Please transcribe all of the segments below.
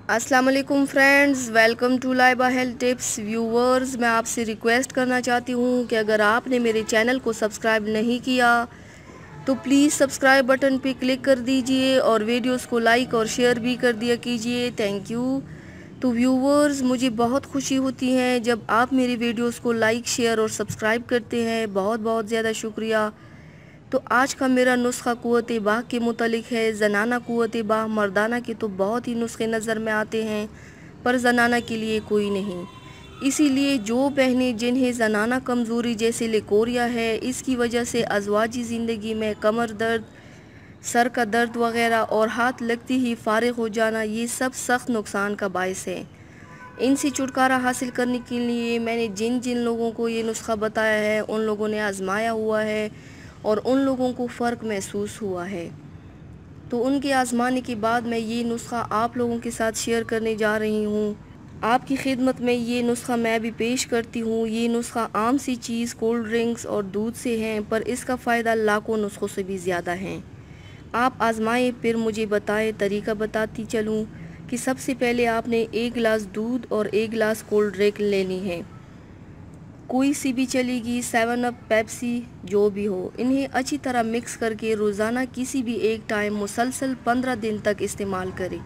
अस्सलाम वालेकुम friends, welcome to Laiba health tips. Viewers, मैं आपसे रिक्वेस्ट करना चाहती हूँ कि अगर आपने मेरे चैनल को सब्सक्राइब नहीं किया तो प्लीज़ सब्सक्राइब बटन पे क्लिक कर दीजिए और वीडियोस को लाइक और शेयर भी कर दिया कीजिए। Thank you. तो व्यूवर्स, मुझे बहुत खुशी होती है जब आप मेरी वीडियोस को लाइक, शेयर और सब्सक्राइब करते हैं। बहुत बहुत ज़्यादा शुक्रिया। तो आज का मेरा नुस्खा क़ुव्वत बाह के मुतालिक है। ज़नाना क़ुव्वत बाह, मर्दाना के तो बहुत ही नुस्खे नज़र में आते हैं, पर ज़नाना के लिए कोई नहीं। इसीलिए जो बहनें जिन्हें ज़नाना कमज़ोरी जैसे लिकोरिया है, इसकी वजह से अज़वाजी ज़िंदगी में कमर दर्द, सर का दर्द वग़ैरह और हाथ लगते ही फ़ारिग हो जाना, ये सब सख्त नुकसान का बायस है। इनसे छुटकारा हासिल करने के लिए मैंने जिन जिन लोगों को ये नुस्खा बताया है, उन लोगों ने आज़माया हुआ है और उन लोगों को फ़र्क महसूस हुआ है। तो उनके आज़माने के बाद मैं ये नुस्खा आप लोगों के साथ शेयर करने जा रही हूँ। आपकी खिदमत में ये नुस्खा मैं भी पेश करती हूँ। ये नुस्खा आम सी चीज़ कोल्ड ड्रिंक्स और दूध से हैं, पर इसका फ़ायदा लाखों नुस्खों से भी ज़्यादा है। आप आज़माएं, फिर मुझे बताएं। तरीका बताती चलूँ कि सबसे पहले आपने 1 गिलास दूध और 1 गिलास कोल्ड ड्रिंक लेनी है। कोई सी भी चलेगी, 7 अप, पेप्सी, जो भी हो। इन्हें अच्छी तरह मिक्स करके रोज़ाना किसी भी एक टाइम मुसलसल 15 दिन तक इस्तेमाल करें।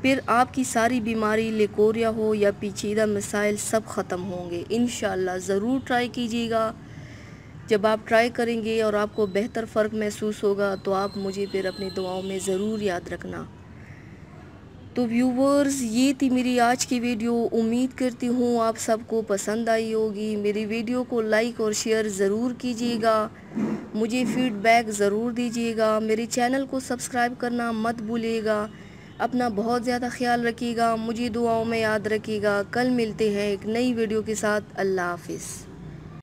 फिर आपकी सारी बीमारी, लिकोरिया हो या पेचीदा मसाइल, सब ख़त्म होंगे इंशाअल्लाह। ज़रूर ट्राई कीजिएगा। जब आप ट्राई करेंगे और आपको बेहतर फ़र्क महसूस होगा तो आप मुझे फिर अपनी दुआओं में ज़रूर याद रखना। तो व्यूवर्स, ये थी मेरी आज की वीडियो। उम्मीद करती हूँ आप सबको पसंद आई होगी। मेरी वीडियो को लाइक और शेयर ज़रूर कीजिएगा। मुझे फीडबैक ज़रूर दीजिएगा। मेरे चैनल को सब्सक्राइब करना मत भूलिएगा। अपना बहुत ज़्यादा ख्याल रखिएगा। मुझे दुआओं में याद रखिएगा। कल मिलते हैं एक नई वीडियो के साथ। अल्लाह हाफिज़।